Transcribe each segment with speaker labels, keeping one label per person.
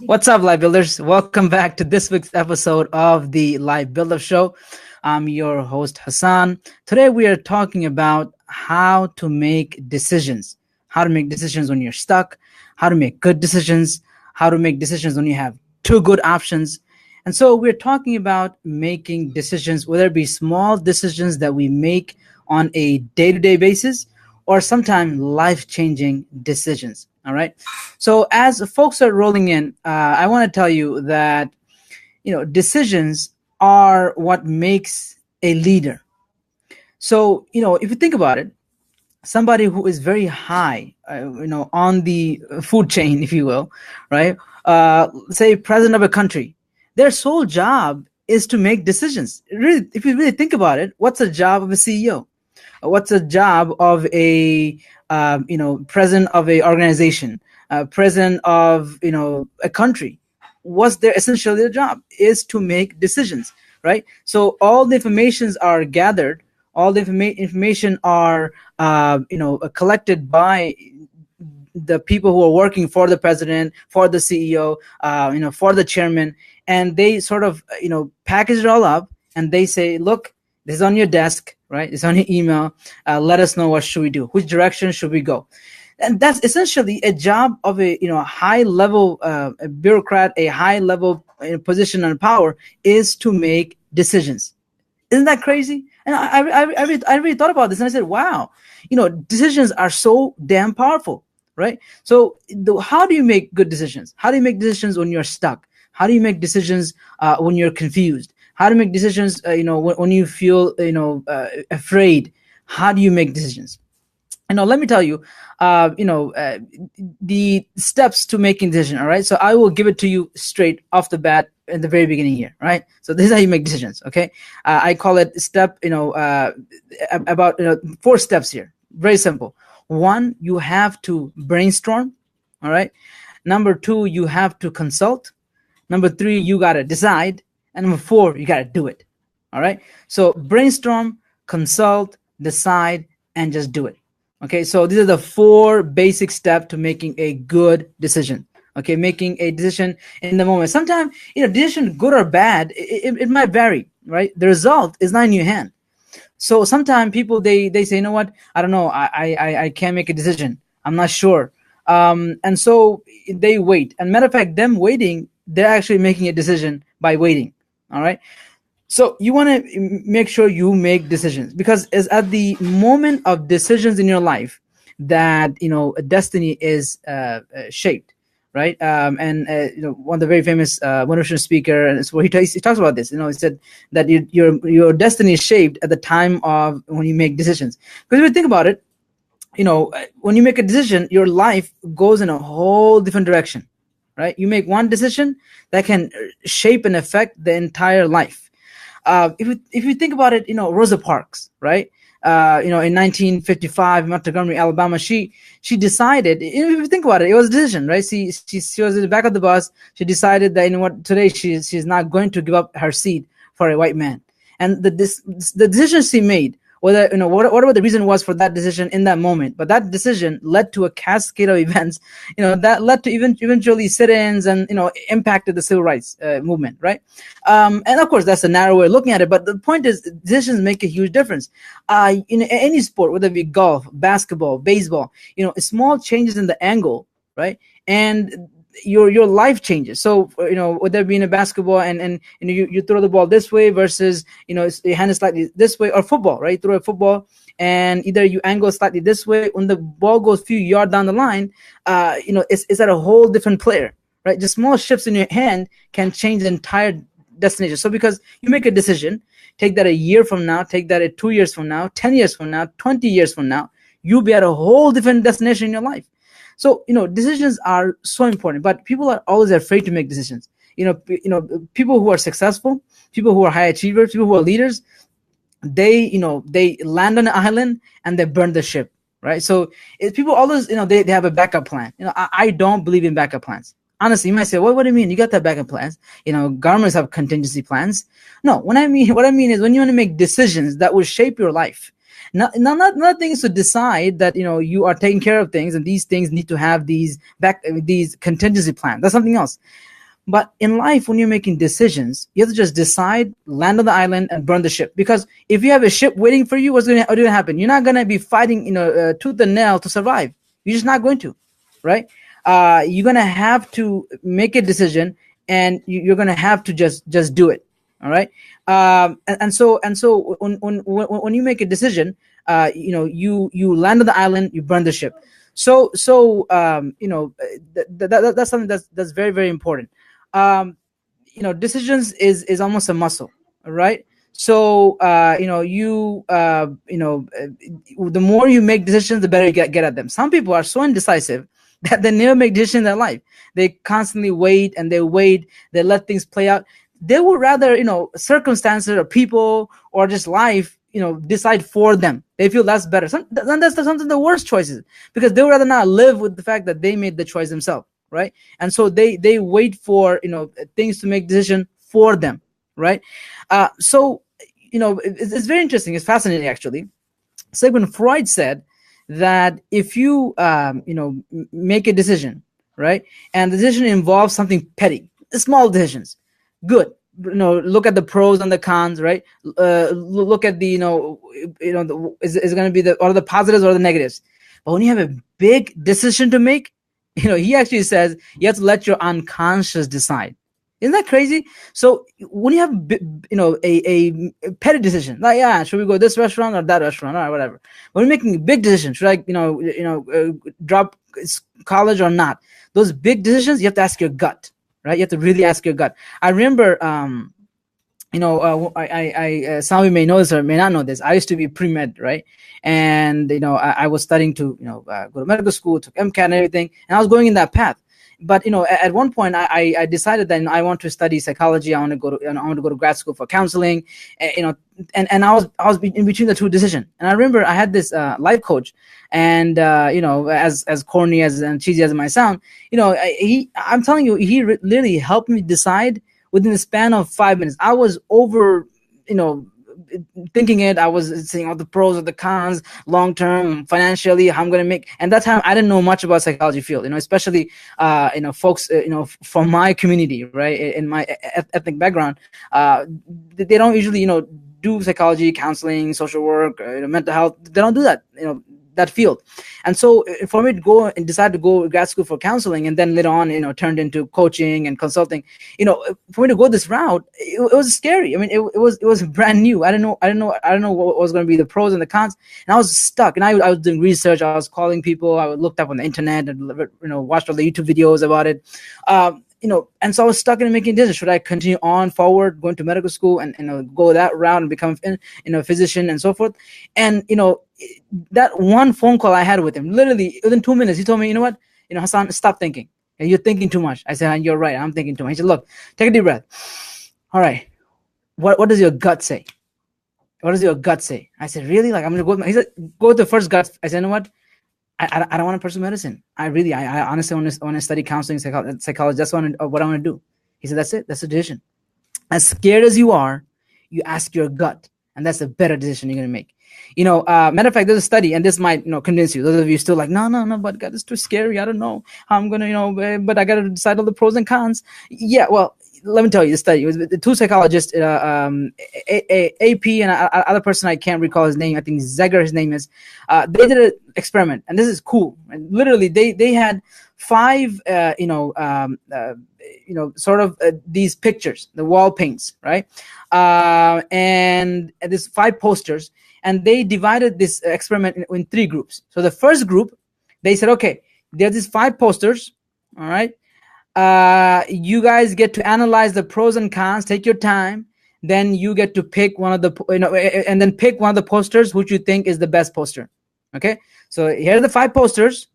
Speaker 1: What's up, Live Builders? Welcome back to this week's episode of the Live Builder Show. I'm your host, Hassan. Today, we are talking about how to make decisions, how to make decisions when you're stuck, how to make good decisions, how to make decisions when you have two good options. And so, we're talking about making decisions, whether it be small decisions that we make on a day to day basis or sometimes life changing decisions. All right. So as folks are rolling in, I want to tell you that decisions are what makes a leader. So if you think about it, somebody who is very high, on the food chain, if you will, right? Say president of a country, their sole job is to make decisions. Really, if you really think about it, what's the job of a CEO? What's the job of a president of a organization, president of a country? What's their essentially their job is to make decisions, right? So all the informations are gathered, all the information are collected by the people who are working for the president, for the CEO, for the chairman, and they sort of package it all up and they say, look, this is on your desk, right? It's on your email. Let us know what should we do, which direction should we go, and that's essentially a job of a high level bureaucrat, a high level position and power is to make decisions. Isn't that crazy? And I really thought about this and I said, wow, decisions are so damn powerful, right? So how do you make good decisions? How do you make decisions when you're stuck? How do you make decisions when you're confused? How to make decisions, when you feel, afraid? How do you make decisions? Let me tell you, the steps to making decision. All right. So I will give it to you straight off the bat in the very beginning here. Right. So this is how you make decisions. Okay. I call it step, about 4 steps here. Very simple. 1, you have to brainstorm. All right. Number 2, you have to consult. Number 3, you got to decide. And number 4, you got to do it. All right. So brainstorm, consult, decide, and just do it. Okay. So these are the 4 basic steps to making a good decision. Okay. Making a decision in the moment. Sometimes, decision good or bad, it might vary, right? The result is not in your hand. So sometimes people, they say, you know what? I don't know. I can't make a decision. I'm not sure. And so they wait. And matter of fact, them waiting, they're actually making a decision by waiting. All right. So you want to make sure you make decisions, because it's at the moment of decisions in your life that, destiny is shaped. Right. And one of the very famous motivational speaker, and it's where he talks about this. He said that your destiny is shaped at the time of when you make decisions. Because if you think about it, when you make a decision, your life goes in a whole different direction. Right? You make one decision that can shape and affect the entire life. If you think about it, Rosa Parks, right? In 1955, Montgomery, Alabama, she decided. If you think about it, it was a decision, right? She was in the back of the bus. She decided that today she's not going to give up her seat for a white man. And the decision she made, whether whatever the reason was for that decision in that moment, but that decision led to a cascade of events, that led to eventually sit-ins and impacted the civil rights movement, right? And of course, that's a narrow way of looking at it. But the point is, decisions make a huge difference. In any sport, whether it be golf, basketball, baseball, small changes in the angle, right, and your life changes. So whether it be in a basketball and you throw the ball this way versus your hand is slightly this way, or football, right? Throw a football and either you angle slightly this way, when the ball goes a few yards down the line, it's at a whole different player, right? Just small shifts in your hand can change the entire destination. So because you make a decision, take that a year from now, take that 2 years from now, 10 years from now, 20 years from now, you'll be at a whole different destination in your life. So, decisions are so important, but people are always afraid to make decisions. People who are successful, people who are high achievers, people who are leaders, they land on an island and they burn the ship, right? So people always, they have a backup plan. I don't believe in backup plans. Honestly, you might say, well, what do you mean? You got that backup plans. Governments have contingency plans. No, what I mean is when you want to make decisions that will shape your life, Not things to decide that you are taking care of things, and these things need to have these contingency plans. That's something else. But in life, when you're making decisions, you have to just decide, land on the island, and burn the ship. Because if you have a ship waiting for you, what's going to happen? You're not going to be fighting, tooth and nail to survive. You're just not going to, right? You're going to have to make a decision, and you're going to have to just do it. All right. And so when you make a decision, you land on the island, you burn the ship. So that's something that's very, very important. Decisions is almost a muscle, right? So the more you make decisions, the better you get at them. Some people are so indecisive that they never make decisions in their life. They constantly wait, they let things play out. They would rather circumstances or people or just life decide for them. They feel that's better. That's sometimes the worst choices, because they would rather not live with the fact that they made the choice themselves, right? And so they wait for things to make decision for them, right? So it's very interesting. It's fascinating, actually. Sigmund Freud said that if you make a decision, right, and the decision involves something petty, small decisions, good. Look at the pros and the cons, right? Look at the is going to be the positives or the negatives. But when you have a big decision to make, he actually says you have to let your unconscious decide. Isn't that crazy? So when you have a petty decision, like, should we go to this restaurant or that restaurant, or whatever. When you're making a big decision, should I drop college or not? Those big decisions, you have to ask your gut, right? You have to really ask your gut. I remember some of you may know this or may not know this. I used to be pre-med, right? And I was studying to go to medical school, took MCAT and everything, and I was going in that path. But at one point, I decided that I want to study psychology. I want to go to grad school for counseling, and I was in between the two decisions. And I remember I had this life coach, and as corny and cheesy as it might sound, I'm telling you, he literally helped me decide within the span of 5 minutes. I was over, thinking it. I was seeing all the pros or the cons, long term, financially, how I'm going to make. And that time I didn't know much about psychology field, especially folks, from my community, right, in my ethnic background, they don't usually, do psychology, counseling, social work, mental health. They don't do that, that field. And so for me to go and decide to go to grad school for counseling, and then later on, turned into coaching and consulting, for me to go this route, it was scary. I mean, it was brand new. I don't know what was going to be the pros and the cons. And I was stuck, and I was doing research. I was calling people. I looked up on the internet and, watched all the YouTube videos about it. And so I was stuck in making decisions. Should I continue on forward, going to medical school and go that route and become a physician and so forth? And that one phone call I had with him, literally within 2 minutes, he told me, you know what, Hassan, stop thinking. You're thinking too much. I said, you're right. I'm thinking too much. He said, look, take a deep breath. All right. What does your gut say? What does your gut say? I said, really? Like, I'm going to go. He said, go with the first gut. I said, you know what? I don't want to pursue medicine. I honestly want to study counseling, psychology. That's what I want to do. He said, that's it. That's the decision. As scared as you are, you ask your gut, and that's a better decision you're going to make. Matter of fact, there's a study, and this might, convince you. Those of you still like, no, but God, it's too scary. I don't know how I'm going to, but I got to decide all the pros and cons. Yeah, well, let me tell you the study. It was the two psychologists, AP and other person, I can't recall his name. I think Zegger, his name is. They did an experiment, and this is cool. And literally, they had 5, sort of these pictures, the wall paints, right? And there's 5 posters, and they divided this experiment in 3 groups. So the first group, they said, okay, there's these 5 posters, all right? You guys get to analyze the pros and cons, take your time. Then you get to pick one of the, and then pick one of the posters which you think is the best poster. Okay. So here are the 5 posters,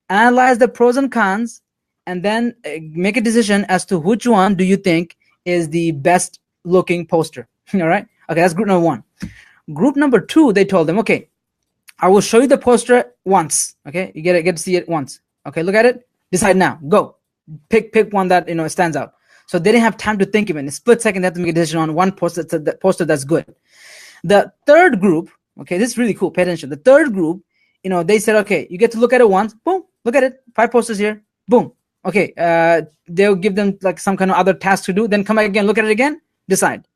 Speaker 1: analyze the pros and cons, and then make a decision as to which one do you think is the best looking poster. All right. Okay. That's group number 1. Group number 2, they told them, okay, I will show you the poster once. Okay. You get to see it once. Okay. Look at it. Decide now. Go. Pick one that stands out. So they didn't have time to think of it. In a split second, they have to make a decision on one poster, poster that's good. The third group, Okay, this is really cool. Pay attention. The third group, they said, okay, you get to look at it once. Boom, look at it. 5 posters here. Boom. Okay, they'll give them like some kind of other task to do. Then come back again, look at it again, decide.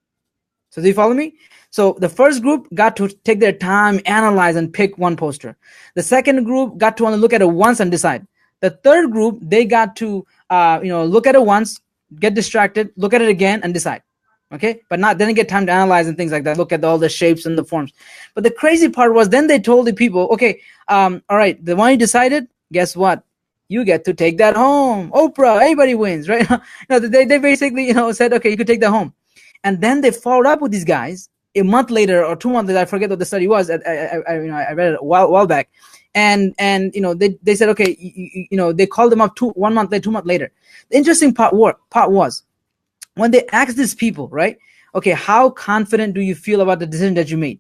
Speaker 1: So do you follow me? So the first group got to take their time, analyze, and pick one poster. The second group got to only look at it once and decide. The third group, they got to look at it once, get distracted, look at it again, and decide. Okay, but not didn't get time to analyze and things like that. Look at all the shapes and the forms. But the crazy part was then they told the people, okay, all right, the one you decided, guess what? You get to take that home. Oprah, everybody wins, right? They basically said, okay, you could take that home. And then they followed up with these guys a month later or 2 months later. I forget what the study was. I read it a while back, and they said, okay, they called them up 1 month later, 2 months later. The interesting part was when they asked these people, right? Okay, how confident do you feel about the decision that you made,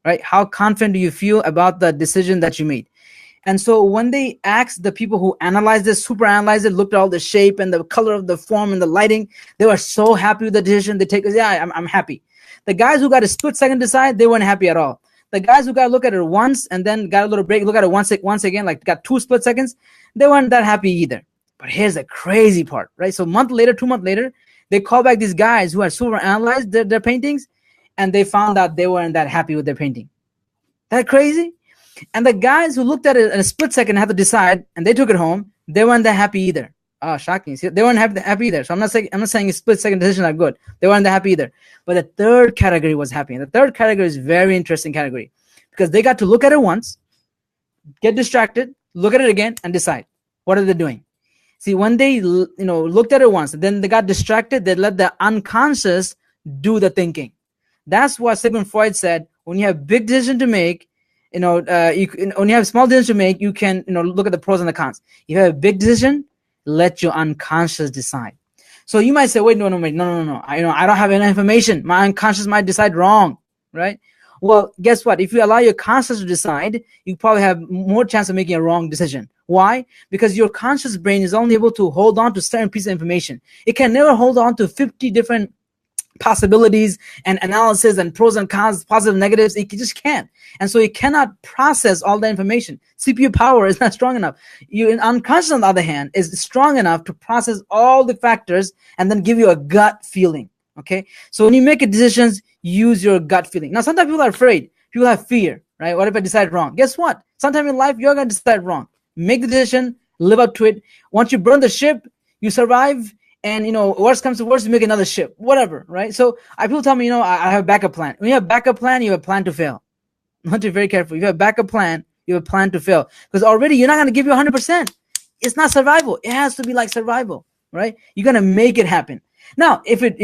Speaker 1: right? How confident do you feel about the decision that you made? And so when they asked the people who analyzed this, super analyzed it, looked at all the shape and the color of the form and the lighting, they were so happy with the decision. They take, yeah, I'm happy. The guys who got a split second decide, they weren't happy at all. The guys who got to look at it once and then got a little break, look at it once again, like got 2 split seconds, they weren't that happy either. But here's the crazy part, right? So a month later, 2 months later, they call back these guys who had super analyzed their paintings, and they found out they weren't that happy with their painting. That crazy? And the guys who looked at it in a split second and had to decide, and they took it home, they weren't that happy either. Oh, shocking. See, they weren't happy either. So I'm not saying a split second decisions are good. They weren't that happy either. But the third category was happy. And the third category is very interesting category because they got to look at it once, get distracted, look at it again, and decide. What are they doing? See, when they looked at it once, then they got distracted, they let the unconscious do the thinking. That's what Sigmund Freud said. When you have big decision to make, when you have small decision to make, you can look at the pros and the cons. If you have a big decision, let your unconscious decide. So you might say, wait, no. I don't have enough information. My unconscious might decide wrong, right? Well, guess what? If you allow your conscious to decide, you probably have more chance of making a wrong decision. Why? Because your conscious brain is only able to hold on to certain pieces of information. It can never hold on to 50 different possibilities and analysis and pros and cons, positive, negatives. It just can't. And so it cannot process all the information. CPU power is not strong enough. Your unconscious, on the other hand, is strong enough to process all the factors and then give you a gut feeling. Okay. So when you make decisions, use your gut feeling. Now, sometimes people are afraid. People have fear, right? What if I decide wrong? Guess what? Sometime in life, you're going to decide wrong. Make the decision, live up to it. Once you burn the ship, you survive. And, worst comes to worst, you make another ship, whatever, right? So people tell me, I have a backup plan. When you have a backup plan, you have a plan to fail. You have to be very careful. If you have a backup plan, you have a plan to fail. Because already you're not going to give you 100%. It's not survival. It has to be like survival, right? You're going to make it happen. Now, if it,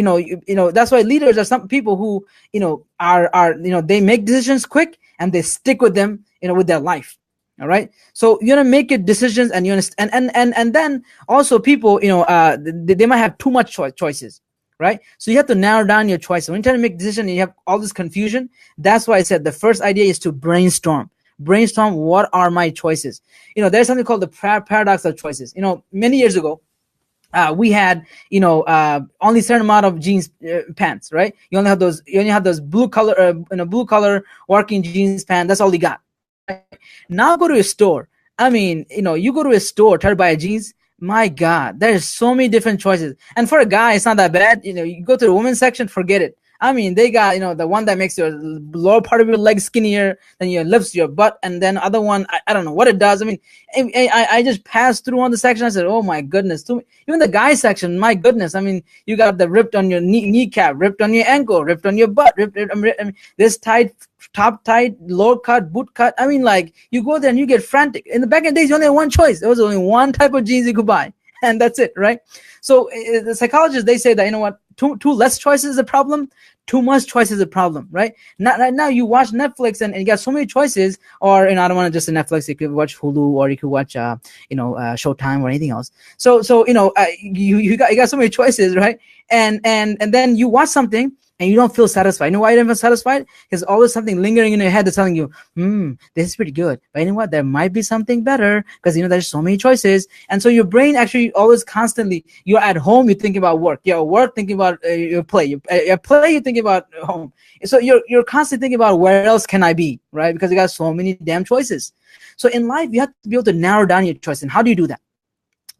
Speaker 1: that's why leaders are some people who, they make decisions quick and they stick with them, with their life. All right. So you're gonna make your decisions, and you understand, and then also people, they might have too much choices, right? So you have to narrow down your choices. When you're trying to make a decision and you have all this confusion, that's why I said the first idea is to brainstorm. Brainstorm, what are my choices? There's something called the paradox of choices. Many years ago, we had, only a certain amount of jeans, pants, right? You only have those blue color working jeans pants. That's all you got. Now go to a store. I mean, you go to a store, try to buy a jeans. My God, there's so many different choices. And for a guy, it's not that bad. You go to the women's section, forget it. I mean, they got, the one that makes your lower part of your leg skinnier, then your lifts your butt, and then other one, I don't know what it does. I mean, I just passed through on the section. I said, oh my goodness. Even the guy section, my goodness. I mean, you got the ripped on your kneecap, ripped on your ankle, ripped on your butt, I mean, this tight, top tight, lower cut, boot cut. I mean, like, you go there and you get frantic. In the back in the days, you only had one choice. There was only one type of jeans you could buy, and that's it, right? So the psychologists, they say that, too less choices is a problem. Too much choice is a problem, right? Not right now. You watch Netflix and you got so many choices, or I don't want to just Netflix. You could watch Hulu, or you could watch Showtime or anything else. So you got so many choices, right? And then you watch something and you don't feel satisfied. You know why you don't feel satisfied? Because always something lingering in your head that's telling you, this is pretty good. But you know what? There might be something better, because there's so many choices. And so your brain actually always constantly, you're at home, you're thinking about work. You're at work thinking about your play. You're play, you're thinking about home. So you're constantly thinking about where else can I be, right? Because you got so many damn choices. So in life, you have to be able to narrow down your choice. And how do you do that?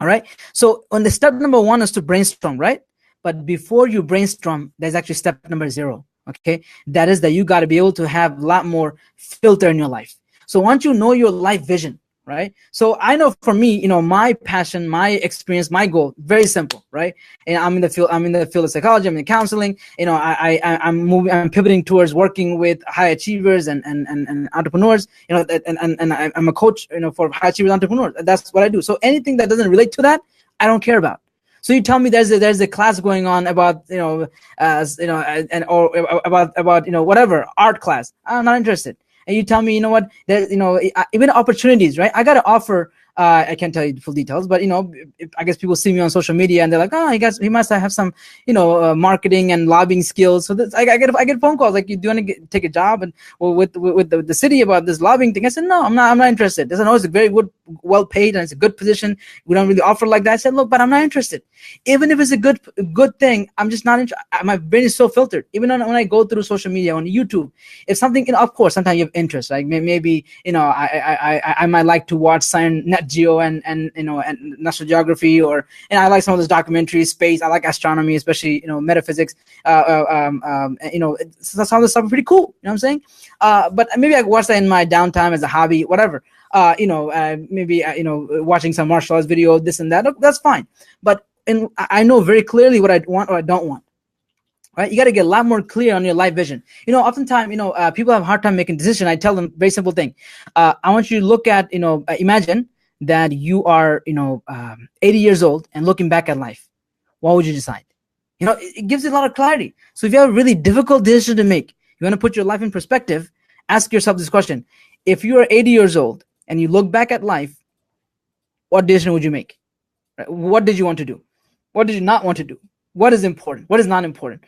Speaker 1: All right. So on the step number 1 is to brainstorm, right? But before you brainstorm, there's actually step number 0. Okay. That is that you got to be able to have a lot more filter in your life. So once you know your life vision, right? So I know for me, my passion, my experience, my goal, very simple, right? And I'm in the field of psychology, I'm in counseling, I'm pivoting towards working with high achievers and entrepreneurs, and I'm a coach, for high achievers entrepreneurs. That's what I do. So anything that doesn't relate to that, I don't care about. So you tell me there's a class going on about or about whatever art class, I'm not interested. And you tell me, there's even opportunities, right? I got to offer. I can't tell you the full details, but I guess people see me on social media and they're like, oh, he must have some, marketing and lobbying skills. So I get phone calls like, you do want to take a job and with the city about this lobbying thing. I said, no, I'm not interested. They said, no, it's a very good, well paid, and it's a good position. We don't really offer like that. I said, look, but I'm not interested. Even if it's a good thing, I'm just not interested. My brain is so filtered. Even when I go through social media on YouTube, if something, of course, sometimes you have interest. Like maybe I might like to watch Net Geo and National Geography, and I like some of those documentaries, space. I like astronomy, especially metaphysics. Some of the stuff is pretty cool. You know what I'm saying? But maybe I watch that in my downtime as a hobby, whatever. Maybe watching some martial arts video, this and that. That's fine. But I know very clearly what I want or I don't want. Right? You got to get a lot more clear on your life vision. Oftentimes, people have a hard time making decisions. I tell them very simple thing. I want you to look at, imagine that you are, 80 years old and looking back at life. What would you decide? It gives you a lot of clarity. So if you have a really difficult decision to make, you want to put your life in perspective, ask yourself this question. If you are 80 years old and you look back at life, what decision would you make? Right? What did you want to do? What did you not want to do? What is important? What is not important?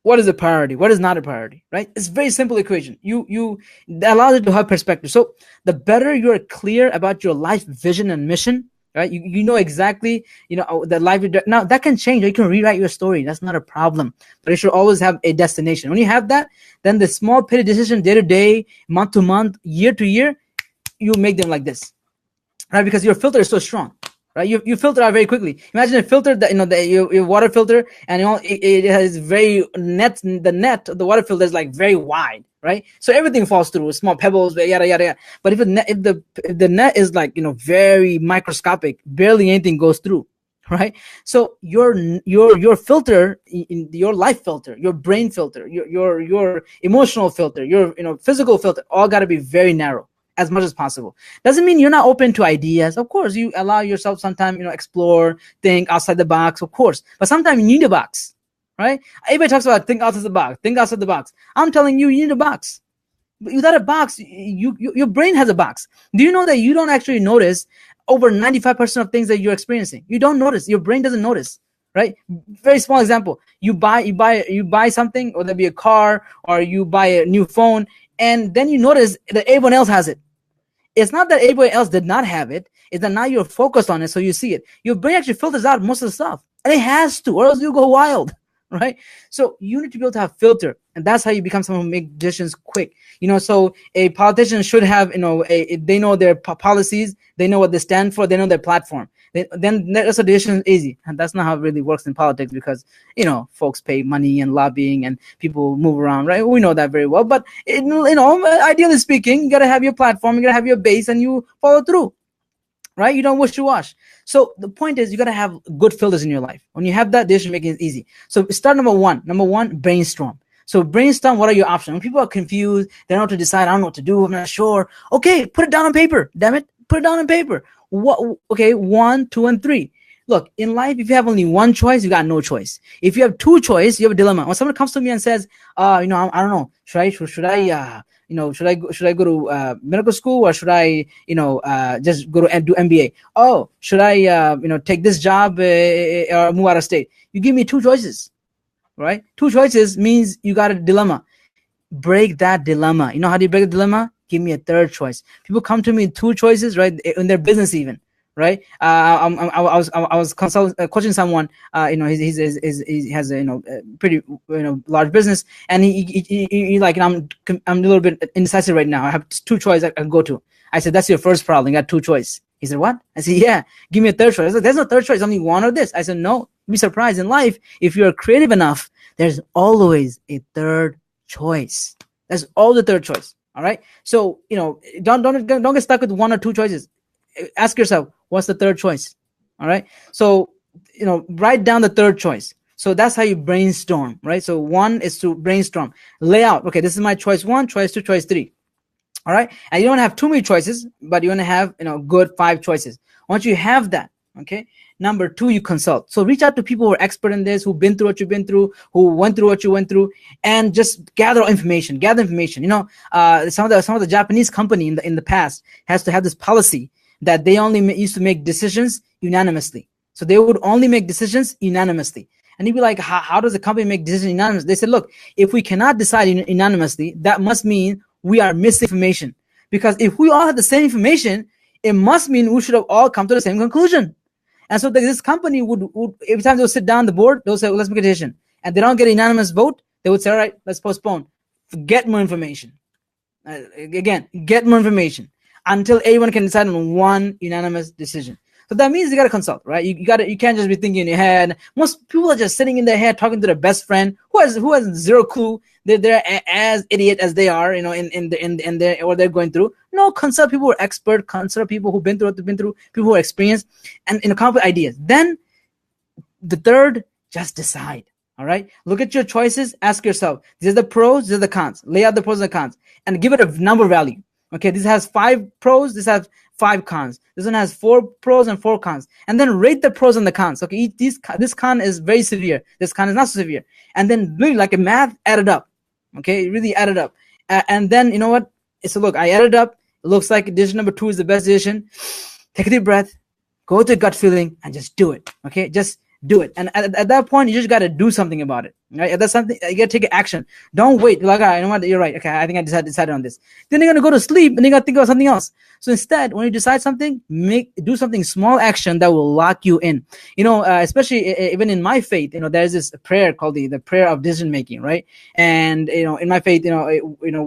Speaker 1: What is a priority? What is not a priority? Right? It's a very simple equation. That allows you to have perspective. So the better you're clear about your life vision and mission, right? You know exactly, the life. Now that can change. You can rewrite your story. That's not a problem. But you should always have a destination. When you have that, then the small petty decision, day to day, month to month, year to year, you make them like this, right? Because your filter is so strong. Right, you filter out very quickly. Imagine a filter that your water filter, and it has very net. The water filter is like very wide, right? So everything falls through, small pebbles, yada yada yada. But if the net is like very microscopic, barely anything goes through, right? So your filter, your life filter, your brain filter, your emotional filter, your physical filter, all got to be very narrow as much as possible. Doesn't mean you're not open to ideas. Of course, you allow yourself sometimes, explore, think outside the box, of course. But sometimes you need a box, right? Everybody talks about think outside the box, think outside the box. I'm telling you, you need a box. Without a box, your brain has a box. Do you know that you don't actually notice over 95% of things that you're experiencing? You don't notice. Your brain doesn't notice, right? Very small example. You buy something, or there be a car, or you buy a new phone, and then you notice that everyone else has it. It's not that everybody else did not have it. It's that now you're focused on it, so you see it. Your brain actually filters out most of the stuff. And it has to, or else you go wild, right? So you need to be able to have filter. And that's how you become someone who make decisions quick. So a politician should have, they know their policies. They know what they stand for. They know their platform. Then that's a decision easy. And that's not how it really works in politics, because, folks pay money and lobbying and people move around, right? We know that very well. But, ideally speaking, you got to have your platform, you got to have your base, and you follow through, right? You don't wish-to-wash. So the point is, you got to have good filters in your life. When you have that, decision making is easy. So start number one, brainstorm. So brainstorm, what are your options? When people are confused, they don't know what to decide, I don't know what to do, I'm not sure. Okay, put it down on paper. Damn it, put it down on paper. Okay, 1, 2, and 3. Look, in life, if you have only one choice, you got no choice. If you have two choices, you have a dilemma. When someone comes to me and says, I don't know, should I go to medical school, or should I, just go to do MBA? Oh, should I, take this job or move out of state? You give me two choices. right? Two choices means you got a dilemma. Break that dilemma. You know how do you break a dilemma? Give me a third choice. People come to me in two choices, right? In their business, even, right? I was coaching someone. He has a pretty large business, and he like, I'm a little bit indecisive right now. I have two choices I can go to. I said, that's your first problem. You got two choices. He said, what? I said, yeah. Give me a third choice. I said, there's no third choice. Only one or this. I said, no. Be surprised in life if you're creative enough. There's always a third choice. That's all the third choice. All right. So don't get stuck with one or two choices. Ask yourself, what's the third choice? All right. So write down the third choice. So that's how you brainstorm, right? So one is to brainstorm, lay out. Okay, this is my choice one, choice two, choice three. All right. And you don't have too many choices, but you want to have good 5 choices. Once you have that, okay. Number 2, you consult. So reach out to people who are expert in this, who've been through what you've been through, who went through what you went through, and just gather information. Some of the Japanese company in the past has to have this policy that they only used to make decisions unanimously. So they would only make decisions unanimously. And you'd be like, how does the company make decisions unanimously? They said, look, if we cannot decide unanimously, that must mean we are missing information. Because if we all have the same information, it must mean we should have all come to the same conclusion. And so this company would every time they'll sit down the board, they'll say, well, let's make a decision. And they don't get a unanimous vote, they would say, all right, let's postpone. Get more information. Again, get more information until everyone can decide on one unanimous decision. So that means you got to consult, right? You can't just be thinking in your head. Most people are just sitting in their head talking to their best friend who has zero clue. They're as idiot as they are, in their what they're going through. No, consult people who are expert, consult people who've been through what they've been through, people who are experienced, and come up with ideas. Then the third, just decide. All right. Look at your choices. Ask yourself, these are the pros, these are the cons. Lay out the pros and the cons, and give it a number value. Okay, this has 5 pros, this has 5 cons. This one has 4 pros and 4 cons. And then rate the pros and the cons. Okay, this con is very severe. This con is not so severe. And then really, like a math, add it up. Okay, really add it up. And then, you know what? So look, I added up. It looks like decision number 2 is the best decision. Take a deep breath. Go to gut feeling and just do it. Okay, just do it. And at that point, you just got to do something about it. Right? That's something you got to take action. Don't wait. You're like, all right, you know what? You're right. Okay, I think I decided on this. Then you're gonna go to sleep and you gotta think about something else. So instead, when you decide something, do something small action that will lock you in. Especially even in my faith, there's this prayer called the prayer of decision making, right? And in my faith,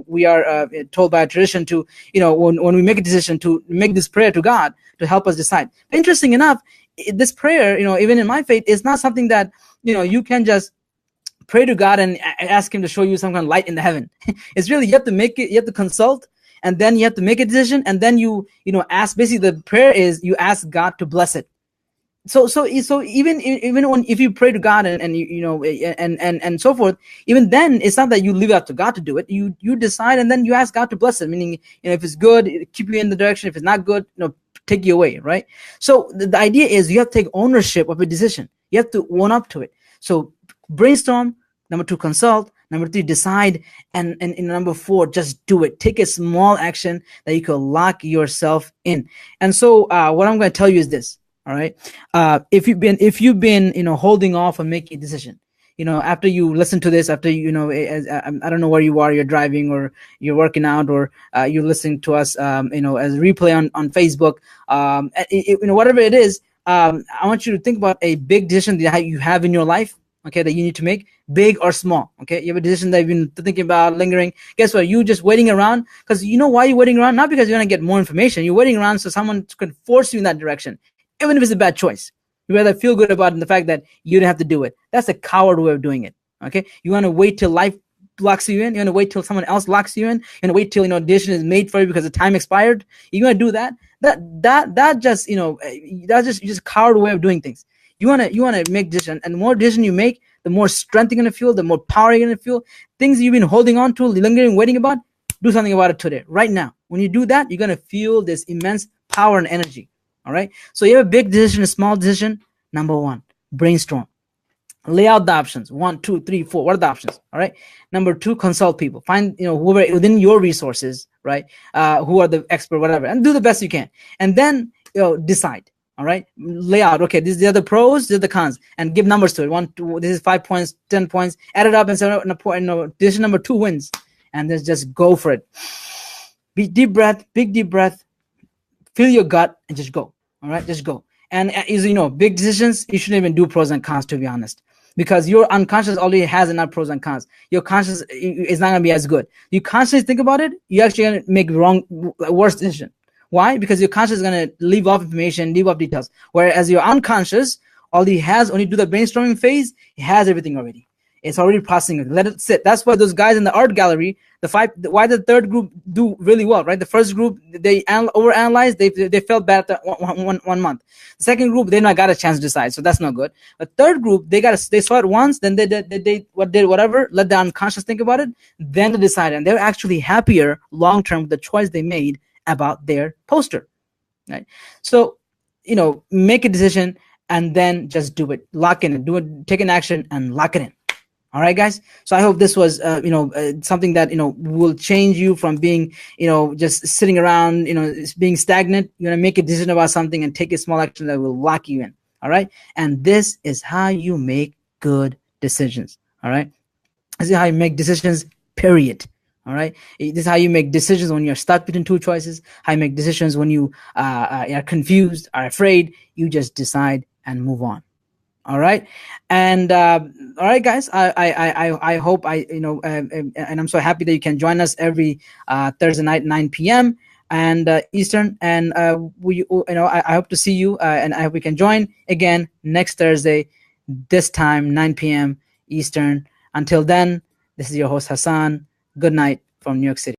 Speaker 1: we are told by a tradition to, when we make a decision, to make this prayer to God to help us decide. But interesting enough, this prayer, even in my faith, is not something that you can just pray to God and ask him to show you some kind of light in the heaven. It's really, you have to make it, you have to consult, and then you have to make a decision, and then you ask. Basically, the prayer is you ask God to bless it. So even when, if you pray to God and so forth, even then it's not that you leave it up to God to do it. You decide, and then you ask God to bless it. Meaning, if it's good, keep you in the direction. If it's not good, take you away, right? So the idea is you have to take ownership of a decision. You have to own up to it. So brainstorm. Number 2, consult. Number 3, decide. And in number 4, just do it. Take a small action that you can lock yourself in. And so what I'm going to tell you is this. All right. If you've been holding off on making a decision, after you listen to this, after I don't know where you are, you're driving or you're working out, or you're listening to us, as a replay on Facebook, whatever it is, I want you to think about a big decision that you have in your life. Okay, that you need to make, big or small. Okay, you have a decision that you've been thinking about, lingering. Guess what? You just waiting around because you know why you're waiting around? Not because you're gonna get more information. You're waiting around so someone can force you in that direction, even if it's a bad choice. You rather feel good about it, the fact that you don't have to do it. That's a coward way of doing it. Okay, you want to wait till life locks you in. You want to wait till someone else locks you in. You want to wait till decision is made for you because the time expired. You want to do that? That just that's just coward way of doing things. You want to make decision, and the more decision you make, the more strength you're going to feel, the more power you're going to feel. Things you've been holding on to, lingering, waiting about, do something about it today, right now. When you do that, you're going to feel this immense power and energy. All right. So you have a big decision, a small decision. Number 1, brainstorm. Lay out the options. 1, 2, 3, 4. What are the options? All right. Number 2, consult people. Find whoever within your resources, right? Who are the expert, whatever, and do the best you can. And then decide. All right, lay out. Okay, these are the pros, these are the cons, and give numbers to it. 1, 2, this is 5 points, 10 points. Add it up and say, decision number 2 wins, and then just go for it. Be deep breath, big deep breath. Feel your gut and just go. All right, just go. And as you know, big decisions, you shouldn't even do pros and cons, to be honest, because your unconscious already has enough pros and cons. Your conscious is not gonna be as good. You consciously think about it, you're actually gonna make worse decision. Why? Because your conscious is gonna leave off information, leave off details. Whereas your unconscious, when you do the brainstorming phase, it has everything already. It's already processing it. Let it sit. That's why those guys in the art gallery, why the third group do really well, right? The first group, they overanalyzed, they felt bad after one month. The second group, they not got a chance to decide, so that's not good. The third group, they saw it once, then they did whatever, let the unconscious think about it, then they decided, and they're actually happier long term with the choice they made about their poster, right? So, make a decision and then just do it. Lock in it. Do it. Take an action and lock it in. All right, guys. So I hope this was, something that, will change you from being, just sitting around, being stagnant. You're going to make a decision about something and take a small action that will lock you in. All right. And this is how you make good decisions. All right. This is how you make decisions, period. All right. This is how you make decisions when you're stuck between two choices. How you make decisions when you are confused, are afraid. You just decide and move on. All right. And all right, guys, I hope and I'm so happy that you can join us every Thursday night, 9 p.m. and Eastern. And I hope to see you, and I hope we can join again next Thursday, this time 9 p.m. Eastern. Until then, this is your host Hassan. Good night from New York City.